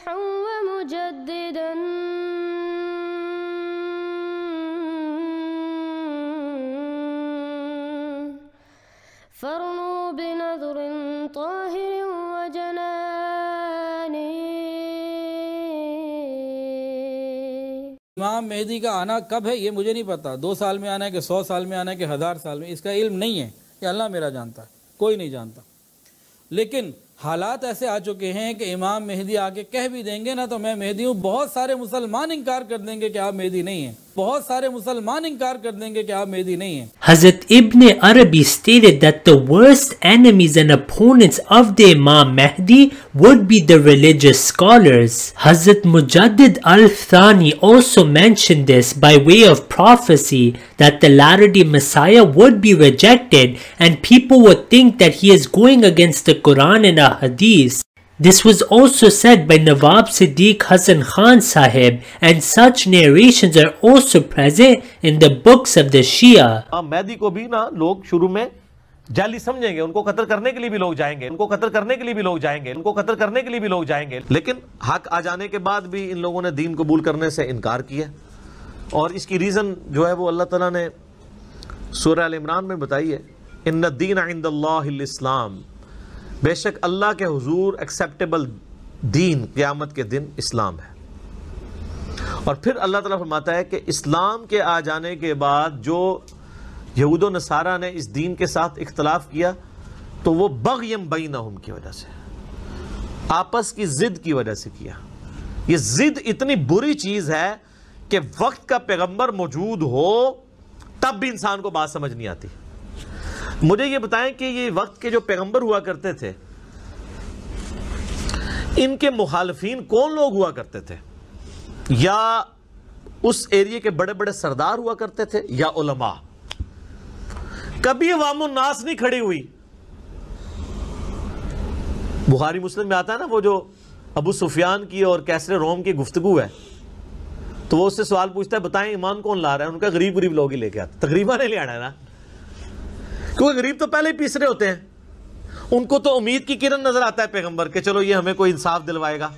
مصلحا ومجددا فارنوا بنظر طاهر وجنان. امام مہدی کا آنا کب ہے یہ مجھے نہیں پتا، 2 سال میں آنا ہے کہ 100 سال میں آنا ہے کہ 1000 سال میں، اس کا علم نہیں ہے، یہ اللہ میرا جانتا ہے، کوئی نہیں جانتا. لیکن حالات ایسے آ چکے ہیں کہ امام مہدی آگے کہہ بھی دیں گے نا تو میں مہدی ہوں، بہت سارے مسلمان انکار کر دیں گے کہ آپ مہدی نہیں ہیں، بہت سارے مسلمان انکار کر دیں گے کہ آپ مہدی نہیں ہیں. Hazrat Ibn Arabi stated that the worst enemies and opponents of the Imam Mahdi would be the religious scholars. Hazrat Mujaddid al-Thani also mentioned this by way of prophecy that the latter-day Messiah would be rejected and people would think that he is going against the Quran and a Hadith. This was also said by Nawab Siddiq Hasan Khan Sahib, and such narrations are also present in the books of the Shia. مہدی کو بھی نا لوگ شروع میں جعلی سمجھیں گے، ان کو قتل کرنے کے لیے بھی لوگ جائیں گے، ان کو قتل کرنے کے لیے بھی لوگ جائیں گے، ان کو قتل کرنے کے لیے بھی لوگ جائیں گے. لیکن حق آ جانے کے بعد بھی ان لوگوں نے دین قبول کرنے سے انکار کیا، اور اس کی ریزن جو ہے وہ اللہ تعالیٰ نے سورہ ال عمران میں بتائی ہے. ان الدین عند اللہ الاسلام، بے شک اللہ کے حضور ایکسیپٹیبل دین قیامت کے دن اسلام ہے. اور پھر اللہ تعالیٰ فرماتا ہے کہ اسلام کے آ جانے کے بعد جو یہود و نصارہ نے اس دین کے ساتھ اختلاف کیا تو وہ بغیم بینہم کی وجہ سے، آپس کی ضد کی وجہ سے کیا. یہ ضد اتنی بری چیز ہے کہ وقت کا پیغمبر موجود ہو تب بھی انسان کو بات سمجھ نہیں آتی. مجھے یہ بتائیں کہ یہ وقت کے جو پیغمبر ہوا کرتے تھے ان کے مخالفین کون لوگ ہوا کرتے تھے؟ یا اس ایریے کے بڑے بڑے سردار ہوا کرتے تھے یا علماء؟ کبھی عوام الناس نہیں کھڑی ہوئی. بخاری مسلم میں آتا ہے نا وہ جو ابو سفیان کی اور کیسر روم کی گفتگو ہے، تو وہ اس سے سوال پوچھتا ہے بتائیں ایمان کون لا رہا ہے؟ ان کا غریب غریب لوگ ہی لے کے آتے، تقریباً نہیں لے آنا ہے نا، کیونکہ غریب تو پہلے ہی پیسرے ہوتے ہیں. ان کو تو امید کی کرن نظر آتا ہے پیغمبر کہ چلو یہ ہمیں کوئی انصاف دلوائے گا.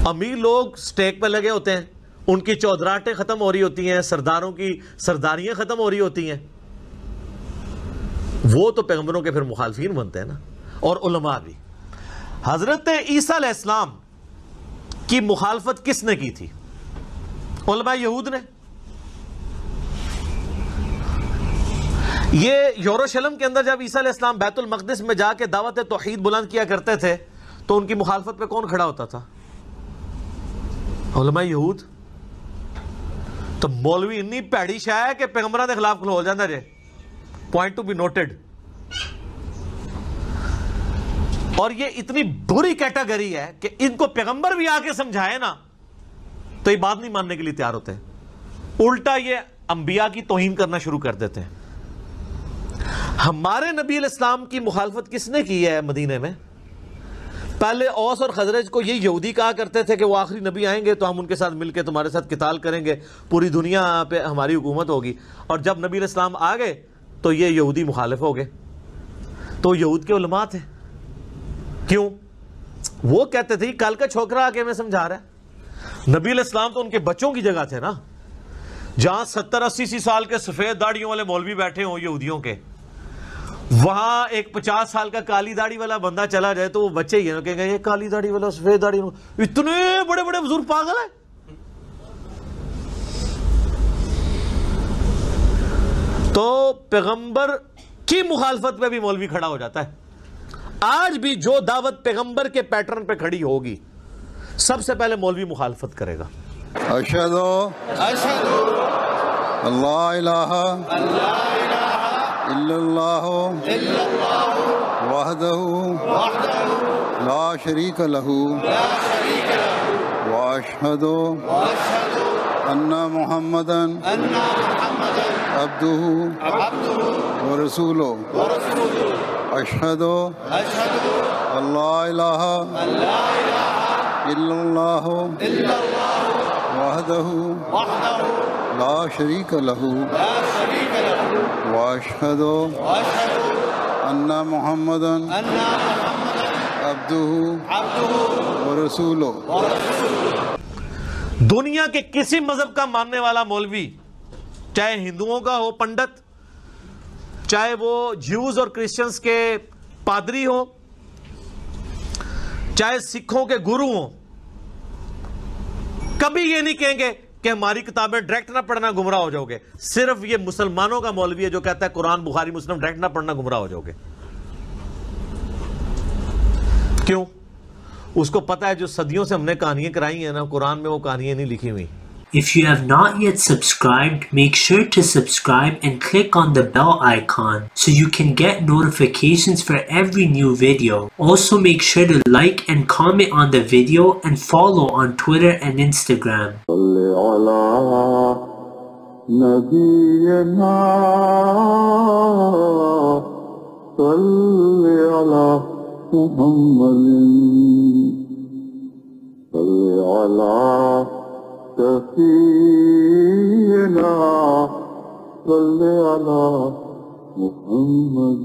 امیر لوگ سٹیک پہ لگے ہوتے ہیں، ان کی چودراہٹیں ختم ہو رہی ہوتی ہیں، سرداروں کی سرداریاں ختم ہو رہی ہوتی ہیں. وہ تو پیغمبروں کے پھر مخالفین بنتے ہیں نا، اور علماء بھی. حضرت عیسیٰ علیہ السلام کی مخالفت کس نے کی تھی؟ علماء یہود نے. یہ یروشلم کے اندر جب عیسیٰ علیہ السلام بیت المقدس میں جا کے دعوت توحید بلند کیا کرتے تھے تو ان کی مخالفت پہ کون کھڑا ہوتا تھا؟ علماء یہود. تو مولوی اتنی پیڑی شاہ ہے کہ پیغمبروں کے خلاف کھلو جاتا ہے. Point to be noted. اور یہ اتنی بری کیٹیگری ہے کہ ان کو پیغمبر بھی آ کے سمجھائے نا تو یہ بات نہیں ماننے کے لیے تیار ہوتے ہیں، الٹا یہ انبیاء کی توہین کرنا شروع کر دیتے ہیں. ہمارے نبی علیہ السلام کی مخالفت کس نے کی ہے مدینے میں؟ پہلے اوس اور خزرج کو یہ یہودی کہا کرتے تھے کہ وہ آخری نبی آئیں گے تو ہم ان کے ساتھ مل کے تمہارے ساتھ قتال کریں گے، پوری دنیا پہ ہماری حکومت ہوگی. اور جب نبی علیہ السلام آ گئے تو یہ یہودی مخالف ہو گئے. تو یہود کے علماء تھے. کیوں؟ وہ کہتے تھے کل کا چھوکرا آ کے میں سمجھا رہا ہے. نبی علیہ السلام تو ان کے بچوں کی جگہ تھے نا. جہاں 70-80 سال کے سفید داڑھیوں والے مولوی بیٹھے ہوں یہودیوں کے، وہاں ایک 50 سال کا کالی داڑھی والا بندہ چلا جائے تو وہ بچے ہی ہیں کہیں گے یہ کالی داڑھی والا سفید داڑھی، اتنے بڑے بڑے بزرگ پاگل ہیں. تو پیغمبر کی مخالفت پہ بھی مولوی کھڑا ہو جاتا ہے. آج بھی جو دعوت پیغمبر کے پیٹرن پہ کھڑی ہوگی سب سے پہلے مولوی مخالفت کرے گا. اشہدو اللہ الہ الا اللہ وحدہ لا شریک لہ واشہد ان محمدا عبدہ ورسولہ. اشہد اللہ الہ الا اللہ وحدہ لا شریک لہ واشہد ان محمدا عبدہ ورسولہ. دنیا کے کسی مذہب کا ماننے والا مولوی، چاہے ہندوؤں کا ہو پنڈت، چاہے وہ جیوز اور کرسچنز کے پادری ہو، چاہے سکھوں کے گرو ہوں، کبھی یہ نہیں کہیں گے کہ ہماری کتابیں ڈائریکٹ نہ پڑھنا گمراہ ہو جاؤ گے. صرف یہ مسلمانوں کا مولوی ہے جو کہتا ہے قرآن بخاری مسلم ڈائریکٹ نہ پڑھنا گمراہ ہو جاؤ گے. کیوں؟ اس کو پتا ہے جو صدیوں سے ہم نے کہانیاں کرائی ہیں نا، قرآن میں وہ کہانیاں نہیں لکھی ہوئی. If you have not yet subscribed, make sure to subscribe and click on the bell icon so you can get notifications for every new video. Also make sure to like and comment on the video and follow on Twitter and Instagram. صلی علی نبینا صلی علی محمد صلی علی سفینا صلی علی محمد.